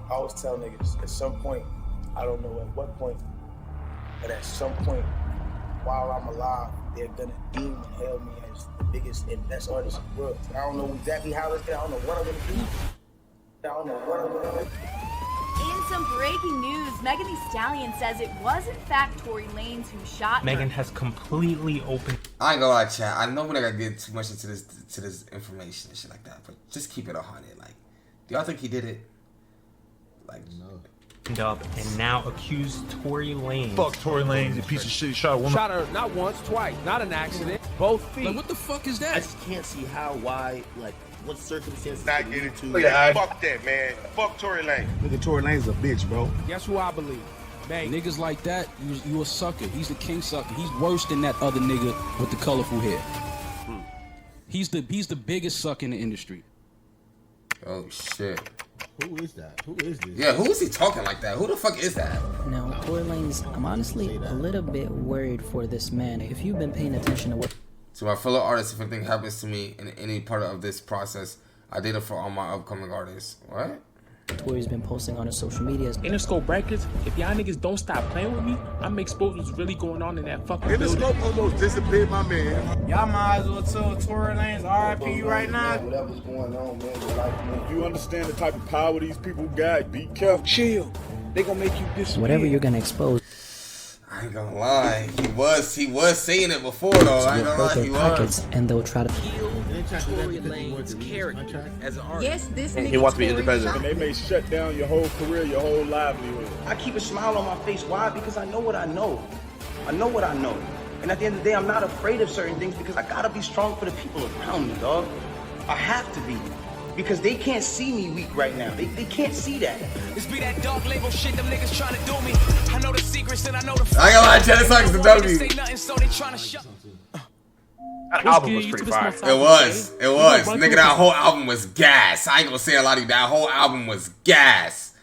always tell niggas, at some point, I don't know at what point, but at some point, while I'm alive, they're gonna deem and hail me as the biggest and best artist in the world. I don't know exactly how it's gonna, I don't know what I'm gonna do. I don't know what I'm gonna do. In some breaking news, Megan Thee Stallion says it was in fact Tory Lanez who shot Megan her. has completely opened. I ain't gonna lie, chat. I know we're not gonna get too much into this information and shit like that, but just keep it 100. Like, do y'all think he did it? Like, no. Up and now accused Tory Lanez. Fuck Tory Lanez, you piece of shit. Shot a woman. Shot her not once, twice. Not an accident. Both feet. Like, what the fuck is that? I just can't see how, why, like, what circumstances. Not get into it. Fuck that, man. Fuck Tory Lanez. Nigga, Tory Lanez a bitch, bro. Guess who I believe? Man. Niggas like that, you a sucker. He's the king sucker. He's worse than that other nigga with the colorful hair. He's the biggest sucker in the industry. oh shit. Who is that? Who is this? Yeah, who is he talking like that? Who the fuck is that? Now, Tory Lanez, I'm honestly a little bit worried for this man. If you've been paying attention to what... To my fellow artists, if anything happens to me in any part of this process, I did it for all my upcoming artists. What? Tory's been posting on his social medias. Interscope Records, if y'all niggas don't stop playing with me, I'm gonna expose what's really going on in that fucking building. Interscope almost disappeared my man. Y'all might as well tell Tory Lanez RIP right now. Whatever's going on, man, like, You understand the type of power these people got. Be careful. Chill. They gonna make you disappear. Whatever you're gonna expose... I ain't gonna lie. He was saying it before though. I ain't gonna lie, he was. And they'll try to... Tory Lanez's character as an artist. Yes, this nigga He wants to be Tory independent. shot And they may shut down your whole career, your whole livelihood. I keep a smile on my face. Why? Because I know what I know. I know what I know. And at the end of the day, I'm not afraid of certain things because I gotta be strong for the people around me, dog. I have to be. Because they can't see me weak right now. They can't see that. It's be that dog label shit them niggas trying to do me. I know the secrets and I know the... I ain't gonna lie, Chat, this song is the W. Say nothing, so they trying to shut... That album was pretty fire. It was. Nigga, that whole album was gas. I ain't gonna say a lot of you. That whole album was gas.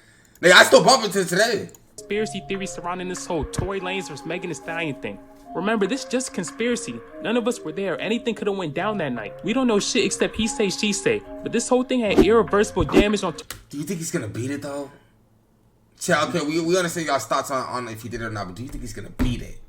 Nigga, I still bump it to today. Conspiracy theories surrounding this whole Tory Lanez versus Megan Thee Stallion thing. Remember, this is just conspiracy. None of us were there. Anything could have went down that night. We don't know shit except he say, she say. But this whole thing had irreversible damage on... Do you think he's gonna beat it though? Chat, okay, we understand y'all's thoughts on if he did it or not, but do you think he's gonna beat it?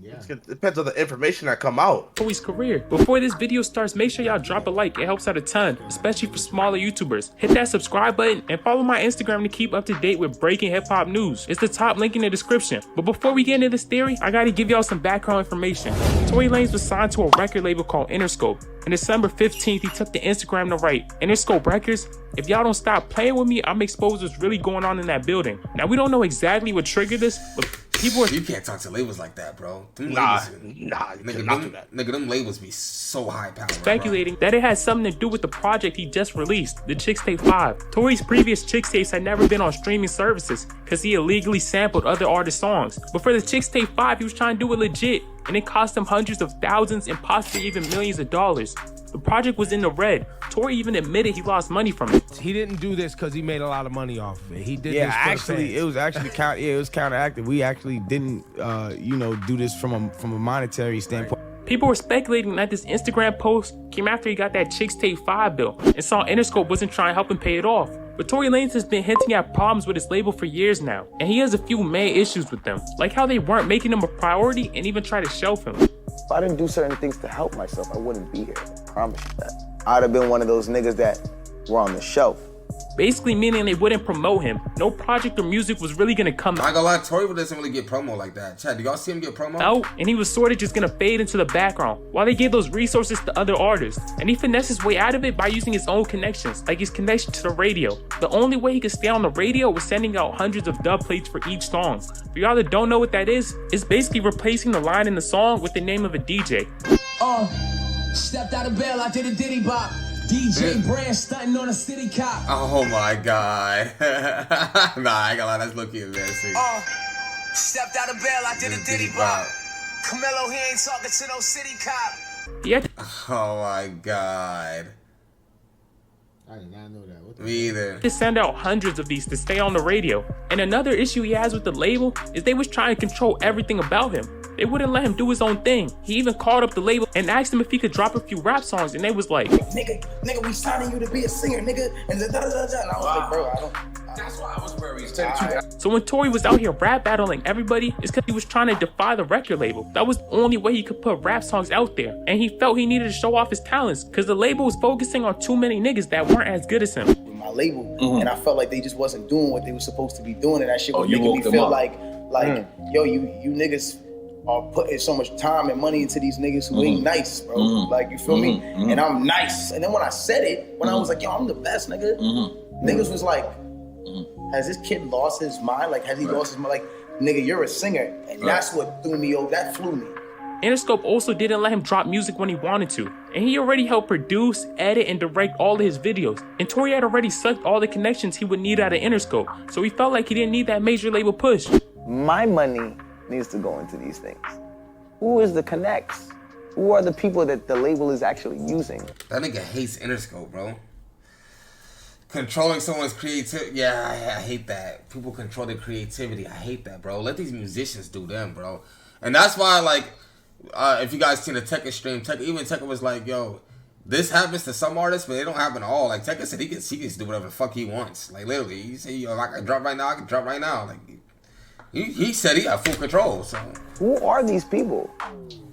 Yeah. It depends on the information that come out. Tory's career. Before this video starts, make sure y'all drop a like. It helps out a ton, especially for smaller YouTubers. Hit that subscribe button and follow my Instagram to keep up to date with breaking hip-hop news. It's the top link in the description. But before we get into this theory, I gotta give y'all some background information. Tory Lanez was signed to a record label called Interscope. On December 15th, he took to Instagram to write, Interscope Records, if y'all don't stop playing with me, I'm exposed what's really going on in that building. Now, we don't know exactly what triggered this, but people are... You can't talk to labels like that, bro. Them Nah, labels, you nigga, cannot do that. Nigga, them labels be so high powered. Speculating that it had something to do with the project he just released, the Chixtape 5. Tory's previous Chixtapes had never been on streaming services because he illegally sampled other artists' songs. But for the Chixtape 5, he was trying to do it legit, and it cost him hundreds of thousands and possibly even millions of dollars. The project was in the red. Tory even admitted he lost money from it. He didn't do this because he made a lot of money off of it. He did Yeah, this for actually, the fans. it was actually it was counteractive. We actually didn't, do this from a monetary standpoint. People were speculating that this Instagram post came after he got that Chixtape 5 bill and saw Interscope wasn't trying to help him pay it off. But Tory Lanez has been hinting at problems with his label for years now, and he has a few main issues with them, like how they weren't making him a priority and even try to shelf him. if I didn't do certain things to help myself, I wouldn't be here. I promise you that. I'd have been one of those niggas that were on the shelf. Basically meaning they wouldn't promote him. No project or music was really gonna come I ain't gonna lie, Tory doesn't really get promo like that. Chad, do y'all see him get promo? out, and he was sort of just gonna fade into the background while they gave those resources to other artists. And he finessed his way out of it by using his own connections, like his connection to the radio. The only way he could stay on the radio was sending out hundreds of dub plates for each song. For y'all that don't know what that is, it's basically replacing the line in the song with the name of a DJ. Stepped out of bail, I did a diddy bop. DJ Brand stunting on a city cop. Oh my god. Nah, I ain't gonna lie, that's low-key embarrassing. Stepped out of bail, I did a diddy bop. Camelo, he ain't talking to no city cop. Yeah. Oh my god. I did not know that. What the Me either. To send out hundreds of these to stay on the radio. And another issue he has with the label is they was trying to control everything about him. They wouldn't let him do his own thing. He even called up the label and asked him if he could drop a few rap songs, and they was like, nigga, we signing you to be a singer, nigga. And I was like, bro, I don't. That's why I was worried. So when Tory was out here rap battling everybody, it's because he was trying to defy the record label. That was the only way he could put rap songs out there. And he felt he needed to show off his talents because the label was focusing on too many niggas that weren't as good as him. My label, and I felt like they just wasn't doing what they were supposed to be doing, and that shit was making me feel like, yo, you niggas are putting so much time and money into these niggas who ain't nice, bro. Like, you feel me? And I'm nice. And then when I said it, when I was like, yo, I'm the best, nigga, niggas was like, has this kid lost his mind? Like, has he lost his mind? Like, nigga, you're a singer. And that's what threw me over. That flew me. Interscope also didn't let him drop music when he wanted to. And he already helped produce, edit, and direct all of his videos. And Tory had already sucked all the connections he would need out of Interscope. So he felt like he didn't need that major label push. My money needs to go into these things. Who is the connects? Who are the people that the label is actually using? That nigga hates Interscope, bro. Controlling someone's creativity, yeah, I hate that. People control their creativity, I hate that, bro. Let these musicians do them, bro. And that's why, like, if you guys seen the Tekka stream, even Tekka was like, yo, this happens to some artists, but it don't happen to all. Like, Tekka said he can do whatever the fuck he wants. Like, literally, he said, yo, if I can drop right now, I can drop right now. Like, he said he got full control, so. Who are these people?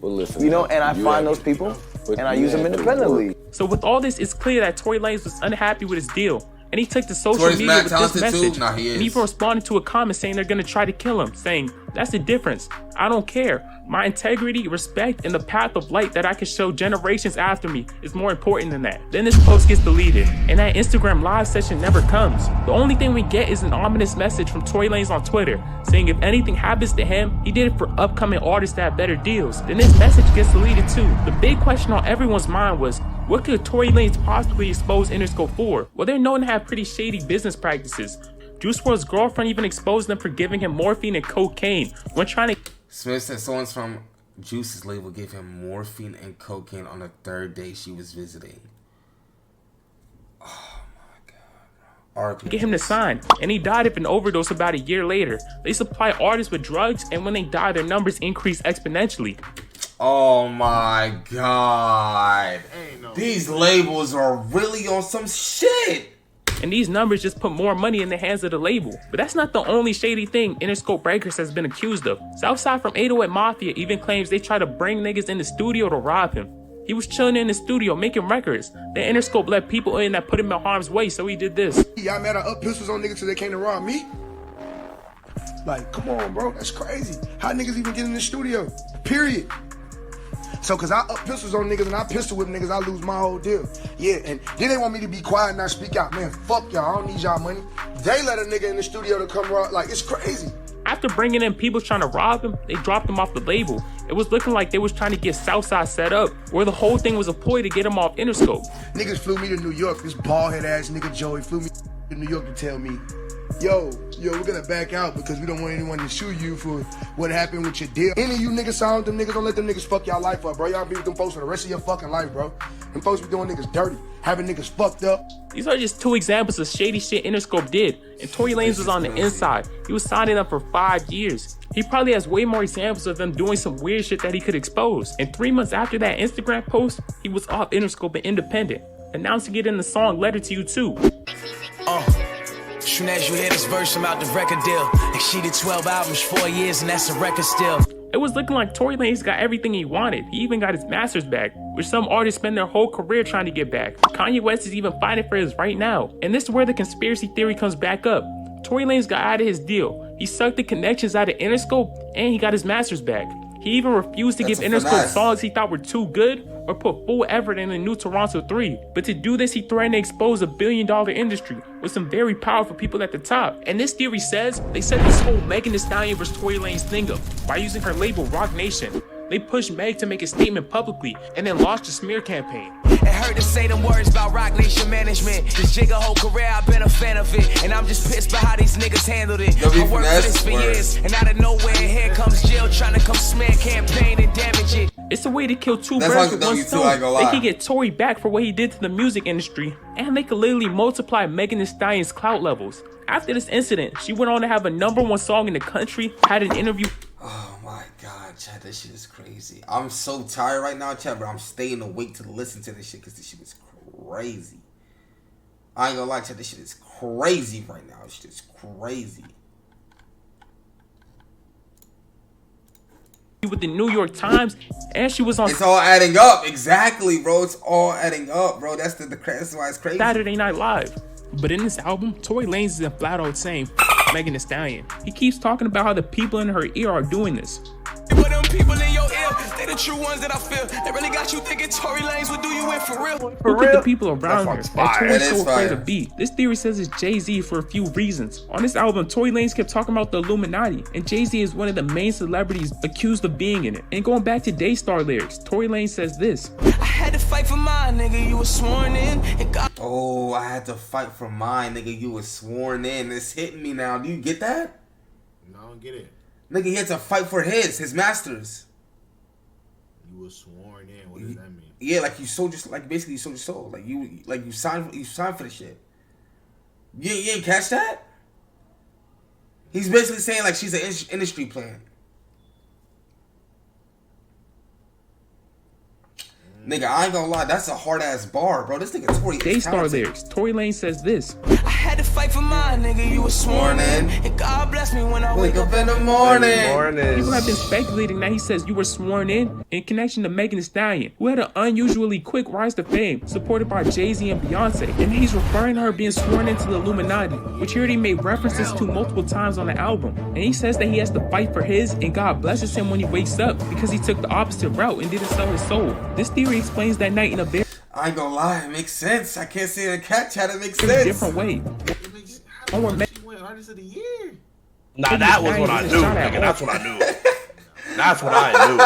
Well, listen, you know, and I find those people, and I use them independently. So with all this, it's clear that Tory Lanez was unhappy with his deal. And he took to social media with this message. Nah, he is. And even responded to a comment saying they're gonna try to kill him, saying, that's the difference. I don't care. My integrity, respect, and the path of light that I can show generations after me is more important than that. Then this post gets deleted, and that Instagram live session never comes. The only thing we get is an ominous message from Tory Lanez on Twitter, saying if anything happens to him, he did it for upcoming artists that have better deals. Then this message gets deleted too. The big question on everyone's mind was, what could Tory Lanez possibly expose Interscope for? Well, they're known to have pretty shady business practices. Juice WRLD's girlfriend even exposed them for giving him morphine and cocaine when trying to... Smith said someone's from Juice's label gave him morphine and cocaine on the third day she was visiting. Oh my God, bro. Get him to sign, and he died of an overdose about a year later. They supply artists with drugs, and when they die, their numbers increase exponentially. Oh my God. These labels are really on some shit. And these numbers just put more money in the hands of the label. But that's not the only shady thing Interscope Records has been accused of. Southside from 808 Mafia even claims they try to bring niggas in the studio to rob him. He was chilling in the studio making records. Then Interscope let people in that put him in harm's way, so he did this. Y'all mad I up pistols on niggas till they came to rob me? Like, come on, bro, that's crazy. How niggas even get in the studio? Period. So, cause I up pistols on niggas and I pistol whip niggas, I lose my whole deal. Yeah, and then they want me to be quiet and not speak out. Man, fuck y'all, I don't need y'all money. They let a nigga in the studio to come rob, like, it's crazy. After bringing in people trying to rob him, they dropped him off the label. It was looking like they was trying to get Southside set up, where the whole thing was a ploy to get him off Interscope. Niggas flew me to New York, this bald head ass nigga Joey flew me to New York to tell me, yo, we're gonna back out because we don't want anyone to sue you for what happened with your deal. Any of you niggas signed with them niggas, don't let them niggas fuck y'all life up, bro. Y'all be with them folks for the rest of your fucking life, bro. Them folks be doing niggas dirty, having niggas fucked up. These are just two examples of shady shit Interscope did, and Tory Lanez was on the inside. He was signing up for 5 years. He probably has way more examples of them doing some weird shit that he could expose. And 3 months after that Instagram post, he was off Interscope and independent, announcing it in the song Letter to You Too. Soon as you hear this verse, I'm out the record deal. Like she did 12 albums, 4 years, and that's a record still. It was looking like Tory Lanez got everything he wanted. He even got his masters back, which some artists spend their whole career trying to get back. Kanye West is even fighting for his right now. And this is where the conspiracy theory comes back up. Tory Lanez got out of his deal. He sucked the connections out of Interscope, and he got his masters back. He even refused to give Interscope songs he thought were too good or put full effort in the new Toronto 3. But to do this, he threatened to expose $1 billion industry with some very powerful people at the top. And this theory says they set this whole Megan Thee Stallion vs. Tory Lanez thing up by using her label Roc Nation. They pushed Meg to make a statement publicly and then launched a smear campaign. And heard her say them words about Roc Nation management. This Jigga whole career, I've been a fan of it. And I'm just pissed by how these niggas handled it. I worked for this for years, and out of nowhere, here comes Jill trying to come smear campaign and damage it. It's a way to kill two birds with one stone. They could get Tory back for what he did to the music industry, and they could literally multiply Megan Thee Stallion's clout levels. After this incident, she went on to have a #1 song in the country, had an interview. Oh my God, Chad, this shit is crazy. I'm so tired right now, Chad, but I'm staying awake to listen to this shit because this shit is crazy. I ain't gonna lie, Chad, this shit is crazy right now. This shit is crazy. With the New York Times, and she was on. It's all adding up, exactly, bro. It's all adding up, bro. That's that's why it's crazy. Saturday Night Live. But in this album, Tory Lanez isn't flat out saying Megan Thee Stallion. He keeps talking about how the people in her ear are doing this. But them people in your ear, they the true ones that I feel. They really got you thinking Tory Lanez would do you in for real. Who could the people around her that Tory's so afraid fire. to be? This theory says it's Jay-Z for a few reasons. On this album, Tory Lanez kept talking about the Illuminati, and Jay-Z is one of the main celebrities accused of being in it. And going back to Daystar lyrics, Tory Lanez says this. I had to fight for mine, nigga, you were sworn in. And God Oh, I had to fight for mine, nigga. You was sworn in. It's hitting me now. Do you get that? No, I don't get it. Nigga, he had to fight for his masters. You were sworn in. What does that mean? Yeah, like you sold your, like basically you sold your soul. Like you signed for the shit. You ain't catch that? He's basically saying like she's an industry plant. Nigga, I ain't gonna lie, that's a hard ass bar, bro. This nigga Tory. Daystar lyrics. Tory Lanez says this. I had to fight for mine, nigga, you were sworn in. And God bless me when I wake up in the morning. People have been speculating that he says you were sworn in connection to Megan Thee Stallion, who had an unusually quick rise to fame, supported by Jay-Z and Beyonce. And he's referring to her being sworn into the Illuminati, which he already made references to multiple times on the album. And he says that he has to fight for his, and God blesses him when he wakes up because he took the opposite route and didn't sell his soul. This theory explains that night in a very I ain't gonna lie, it makes sense. I can't say it in cat chat, it makes sense. different way. She went artist of the year. Nah, that was what I knew, nigga. That's what I knew. That's what I knew.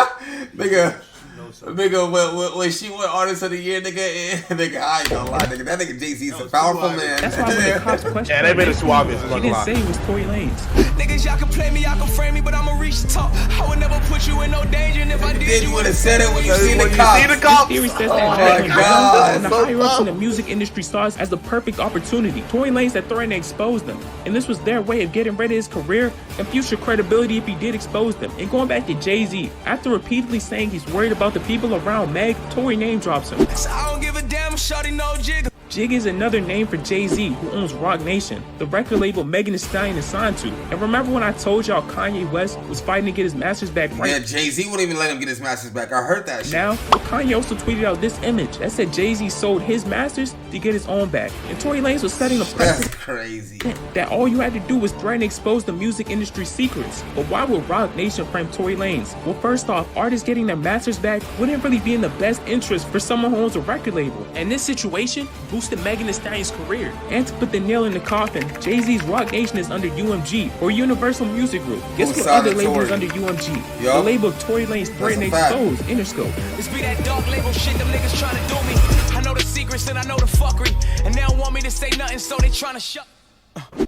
Nigga, when she went artist of the year, nigga, I ain't gonna lie, nigga. That nigga Jay-Z is a powerful man. That's why when the cops questioned Yeah, they made it too obvious. he didn't say it was Tory Lanez. Niggas, y'all can play me, y'all can frame me, but I'ma reach the top. I would never put you in no danger, and if I did, you would've said it when you seen the cops. This theory says that Megan and the higher ups in the music industry saw us as the perfect opportunity. Tory Lanez had threatened to expose them, and this was their way of getting rid of his career and future credibility if he did expose them. And going back to Jay-Z, after repeatedly saying he's worried about the people around Meg, Tory name drops him. So I don't give a damn, shawty, no jigger. Jig is another name for Jay-Z, who owns Roc Nation, the record label Megan Thee Stallion is signed to. And remember when I told y'all Kanye West was fighting to get his masters back, right? Yeah, Jay-Z wouldn't even let him get his masters back. I heard that shit. Now, Kanye also tweeted out this image that said Jay-Z sold his masters to get his own back. And Tory Lanez was setting a precedent. That's crazy. That all you had to do was threaten to expose the music industry's secrets. But why would Roc Nation frame Tory Lanez? Well, first off, artists getting their masters back wouldn't really be in the best interest for someone who owns a record label. And this situation boosted Megan Thee Stallion's career. And to put the nail in the coffin, Jay-Z's Roc Nation is under UMG, or Universal Music Group. Guess what other label is under UMG? The label Tory Lanez threatened to expose, Interscope. This be that dark label shit, them niggas trying to do me. I know the secrets and I know the fuckery, and they don't want me to say nothing, so they trying to shut.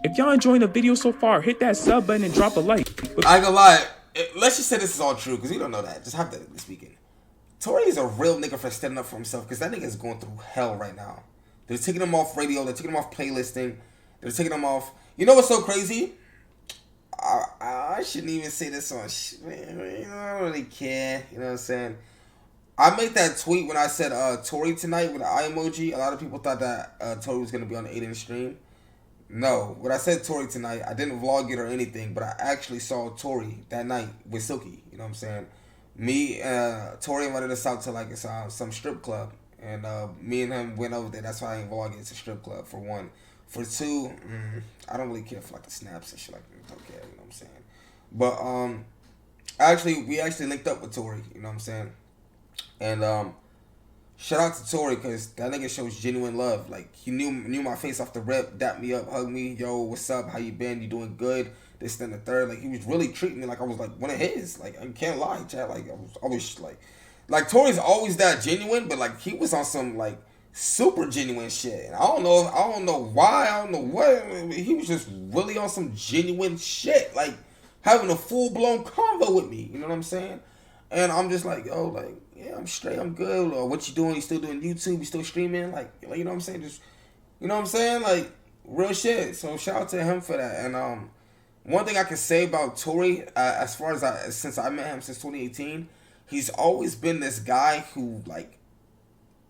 If y'all enjoying the video so far, hit that sub button and drop a like. I ain't gonna lie, let's just say this is all true, because we don't know that. Just have that this weekend. Tory is a real nigga for standing up for himself, because that nigga is going through hell right now. They're taking him off radio, they're taking him off playlisting, they're taking him off. You know what's so crazy? I shouldn't even say this on man, I don't really care, you know what I'm saying? I made that tweet when I said Tory tonight with the eye emoji. A lot of people thought that Tory was going to be on the 8-inch stream. No, when I said Tory tonight, I didn't vlog it or anything, but I actually saw Tory that night with Silky, you know what I'm saying? Me, Tory invited us out to like some strip club, and me and him went over there. That's why I ain't vlogging. It's a strip club, for one. For two, I don't really care for like the snaps and shit like that. Don't care, you know what I'm saying? But we actually linked up with Tory, you know what I'm saying? And shout out to Tory, because that nigga shows genuine love. Like, he knew my face off the rip, dapped me up, hugged me. Yo, what's up? How you been? You doing good? This, and the third. Like, he was really treating me like I was like one of his. Like, I can't lie, Chad. Like, I was always like Tory's always that genuine, but like he was on some like super genuine shit. And I don't know why, I don't know what. He was just really on some genuine shit, like having a full blown convo with me. You know what I'm saying? And I'm just like, yo, like, yeah, I'm straight, I'm good. Or what you doing? You still doing YouTube? You still streaming? Like, you know what I'm saying? Just, you know what I'm saying? Like, real shit. So shout out to him for that. And one thing I can say about Tory, as far as since I met him since 2018, he's always been this guy who, like,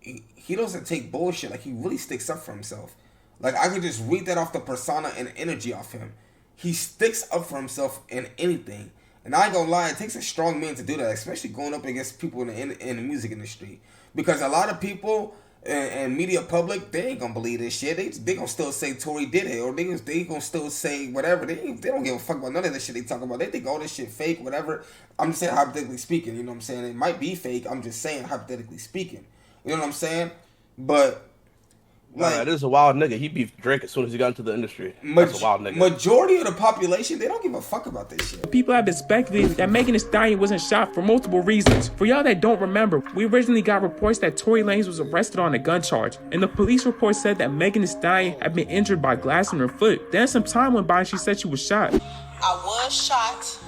he doesn't take bullshit. Like, he really sticks up for himself. Like, I could just read that off the persona and energy off him. He sticks up for himself in anything. And I ain't gonna lie, it takes a strong man to do that, especially going up against people in the music industry. Because a lot of people and media public, they ain't gonna believe this shit. They gonna still say Tory did it, or they gonna still say whatever. They don't give a fuck about none of this shit they talk about. They think all this shit fake, whatever. I'm just saying, hypothetically speaking, you know what I'm saying? It might be fake. I'm just saying, hypothetically speaking. You know what I'm saying? But like, this is a wild nigga. He beefed Drake as soon as he got into the industry. That's a wild nigga. Majority of the population, they don't give a fuck about this shit. People have been speculating that Megan Thee Stallion wasn't shot for multiple reasons. For y'all that don't remember, we originally got reports that Tory Lanez was arrested on a gun charge, and the police report said that Megan Thee Stallion had been injured by glass in her foot. Then some time went by and she said she was shot. I was shot.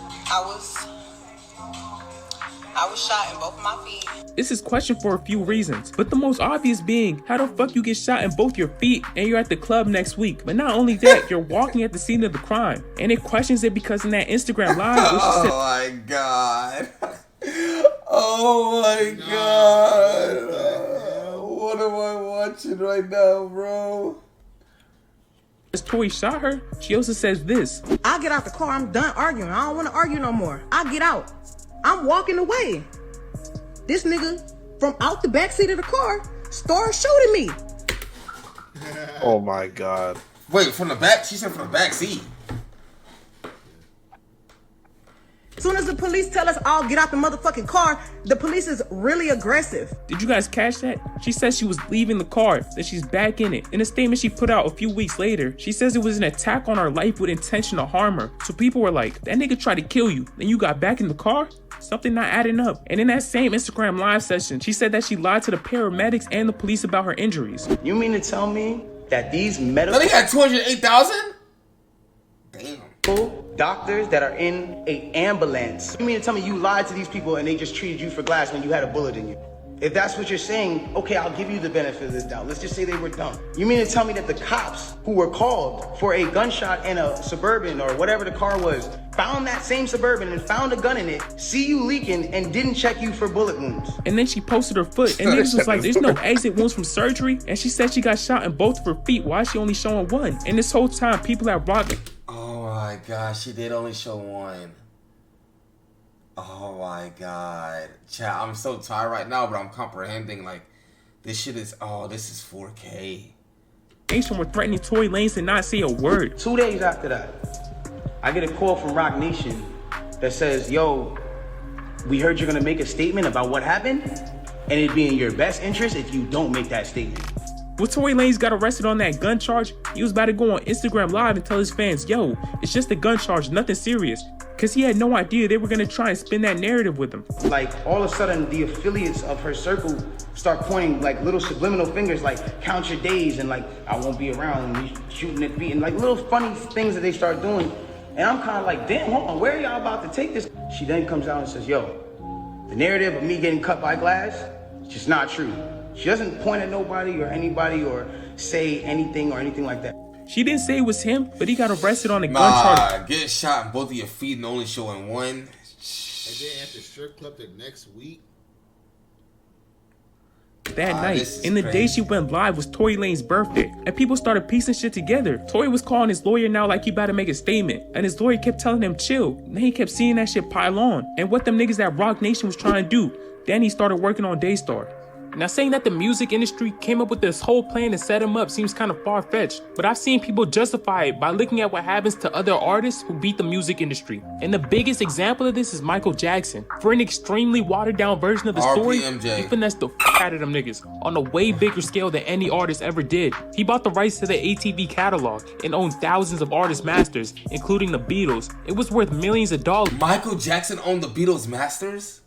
I was shot in both of my feet. This is questioned for a few reasons, but the most obvious being, how the fuck you get shot in both your feet and you're at the club next week? But not only that, you're walking at the scene of the crime. And it questions it because in that Instagram live, oh my god. Oh my god. What am I watching right now, bro? As Tory shot her, she also says this. I get out the car, I'm done arguing. I don't want to argue no more. I get out. I'm walking away. This nigga from out the backseat of the car started shooting me. Oh my god. Wait, from the back? She said from the back seat. As soon as the police tell us all get out the motherfucking car, the police is really aggressive. Did you guys catch that? She says she was leaving the car, then she's back in it. In a statement she put out a few weeks later, she says it was an attack on her life with intention to harm her. So people were like, that nigga tried to kill you, then you got back in the car? Something not adding up. And in that same Instagram live session, she said that she lied to the paramedics and the police about her injuries. You mean to tell me that these medical... They got 208,000? Damn. Doctors that are in a ambulance. You mean to tell me you lied to these people and they just treated you for glass when you had a bullet in you? If that's what you're saying, okay, I'll give you the benefit of this doubt. Let's just say they were dumb. You mean to tell me that the cops who were called for a gunshot in a Suburban or whatever the car was, found that same Suburban and found a gun in it, see you leaking, and didn't check you for bullet wounds? And then she posted her foot, and niggas was like, there's no exit wounds from surgery, and she said she got shot in both of her feet. Why is she only showing one? And this whole time, people at Rock... Oh my gosh, she did only show one. Oh my god. Chat, I'm so tired right now, but I'm comprehending, like, this shit is, oh, this is 4K. Nation were threatening Tory Lanez to not say a word. 2 days after that, I get a call from Rock Nation that says, yo, we heard you're gonna make a statement about what happened, and it'd be in your best interest if you don't make that statement. When Tory Lanez got arrested on that gun charge, he was about to go on Instagram Live and tell his fans, yo, it's just a gun charge, nothing serious. Cause he had no idea they were gonna try and spin that narrative with him. Like, all of a sudden, the affiliates of her circle start pointing like little subliminal fingers, like, count your days, and like, I won't be around, and you shooting at me, and like little funny things that they start doing. And I'm kind of like, damn, hold on, where are y'all about to take this? She then comes out and says, yo, the narrative of me getting cut by glass, it's just not true. She doesn't point at nobody or anybody or say anything or anything like that. She didn't say it was him, but he got arrested on a gun charge. Get shot in both of your feet and only showing one. And then at the strip club the next week. That night, and the day she went live was Tory Lanez's birthday, and people started piecing shit together. Tory was calling his lawyer now like he about to make a statement, and his lawyer kept telling him chill. And then he kept seeing that shit pile on, and what them niggas at Rock Nation was trying to do. Then he started working on Daystar. Now, saying that the music industry came up with this whole plan to set him up seems kind of far-fetched, but I've seen people justify it by looking at what happens to other artists who beat the music industry. And the biggest example of this is Michael Jackson. For an extremely watered-down version of the story, he finessed the f*** out of them niggas on a way bigger scale than any artist ever did. He bought the rights to the ATV catalog and owned thousands of artist masters, including the Beatles. It was worth millions of dollars. Michael Jackson owned the Beatles masters?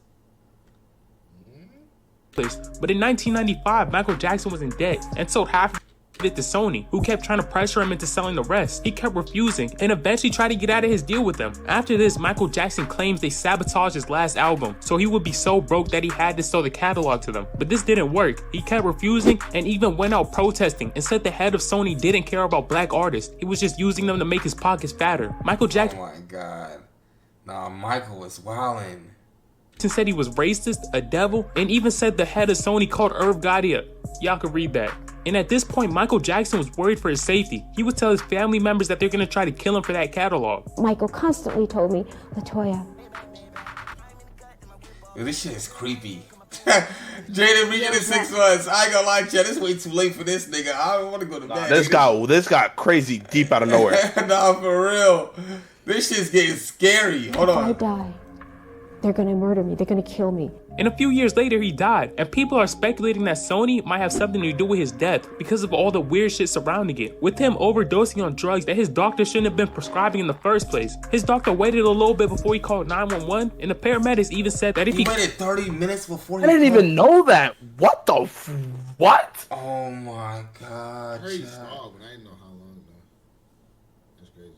But in 1995, Michael Jackson was in debt and sold half. posted it to Sony, who kept trying to pressure him into selling the rest. He kept refusing and eventually tried to get out of his deal with them. After this, Michael Jackson claims they sabotaged his last album, so he would be so broke that he had to sell the catalog to them. But this didn't work. He kept refusing and even went out protesting and said the head of Sony didn't care about black artists. He was just using them to make his pockets fatter. Michael Jackson— oh my God. Nah, Michael was wildin'. Said he was racist, a devil, and even said the head of Sony called Irv Gotti up. Y'all can read that. And at this point, Michael Jackson was worried for his safety. He would tell his family members that they're gonna try to kill him for that catalog. Michael constantly told me, Latoya. Yo, this shit is creepy. Jaden reaching in 6 months. I ain't gonna lie, Chad. It's way too late for this nigga. I don't want to go to bed. This got crazy deep out of nowhere. Nah, for real. This shit's getting scary. Hold on. If I die, they're gonna murder me. They're gonna kill me. And a few years later, he died, and people are speculating that Sony might have something to do with his death because of all the weird shit surrounding it. With him overdosing on drugs that his doctor shouldn't have been prescribing in the first place. His doctor waited a little bit before he called 911, and the paramedics even said that if he waited 30 minutes before he I didn't even know that. What the what? Oh my God. Crazy dog, but I didn't know how long though. That's crazy.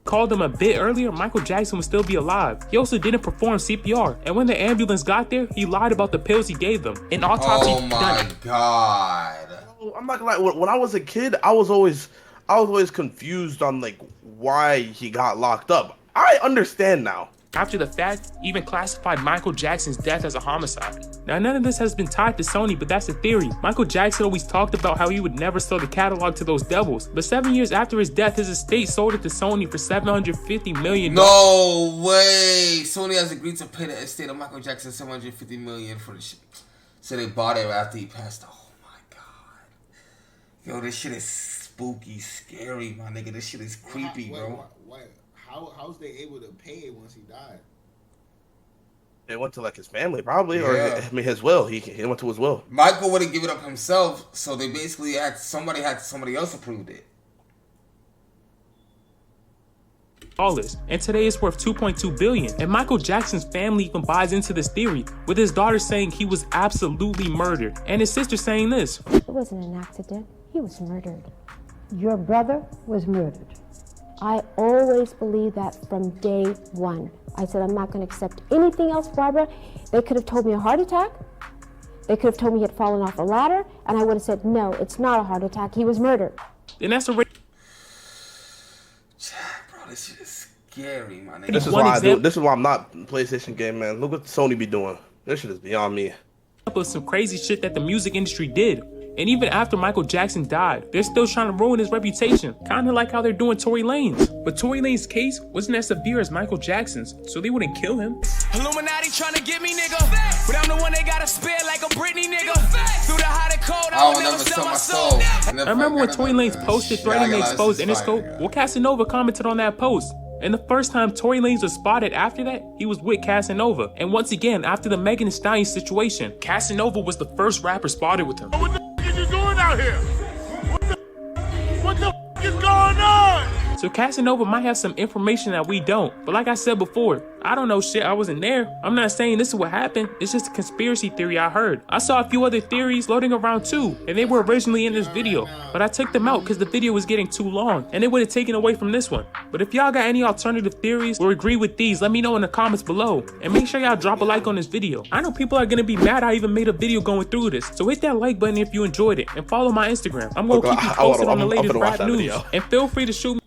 called him a bit earlier, Michael Jackson would still be alive. He also didn't perform CPR, and when the ambulance got there, he lied about the pills he gave them. An autopsy oh my God. I'm not gonna lie, when I was a kid, I was always confused on like why he got locked up. I understand now. After the fact, even classified Michael Jackson's death as a homicide. Now, none of this has been tied to Sony, but that's a theory. Michael Jackson always talked about how he would never sell the catalog to those devils, but 7 years after his death, his estate sold it to Sony for $750 million. No way! Sony has agreed to pay the estate of Michael Jackson $750 million for the shit. So they bought it after he passed. Oh my God. Yo, this shit is spooky, scary, my nigga. This shit is creepy, bro. How's they able to pay it once he died? It went to like his family, probably, or I mean his will. He went to his will. Michael wouldn't give it up himself, so they basically had somebody else approved it. And today it's worth $2.2 billion. And Michael Jackson's family even buys into this theory, with his daughter saying he was absolutely murdered, and his sister saying this: It wasn't an accident. He was murdered. Your brother was murdered. I always believed that from day one. I said, I'm not going to accept anything else, Barbara. They could have told me a heart attack. They could have told me he had fallen off a ladder, and I would have said, no, it's not a heart attack. He was murdered. And that's a bro, this shit is scary, my nigga. This is why I'm not PlayStation game, man. Look what Sony be doing. This shit is beyond me. Of some crazy shit that the music industry did. And even after Michael Jackson died, they're still trying to ruin his reputation. Kinda like how they're doing Tory Lanez. But Tory Lanez's case wasn't as severe as Michael Jackson's, so they wouldn't kill him. Illuminati trying to get me, nigga. But I'm the one they gotta spare like a Britney, nigga. Through the hot and cold, I will never sell my soul. I remember when Tory Lanez posted threatening to expose Interscope. Well, Casanova commented on that post. And the first time Tory Lanez was spotted after that, he was with Casanova. And once again, after the Megan Thee Stallion situation, Casanova was the first rapper spotted with him. What the f*** is you doing out here? What the f*** is going on? So Casanova might have some information that we don't. But like I said before, I don't know shit, I wasn't there. I'm not saying this is what happened. It's just a conspiracy theory I heard. I saw a few other theories floating around too, and they were originally in this video. But I took them out because the video was getting too long, and it would have taken away from this one. But if y'all got any alternative theories or agree with these, let me know in the comments below. And make sure y'all drop a like on this video. I know people are gonna be mad I even made a video going through this. So hit that like button if you enjoyed it, and follow my Instagram. I'm gonna keep you posted on the latest rap news. And feel free to shoot me.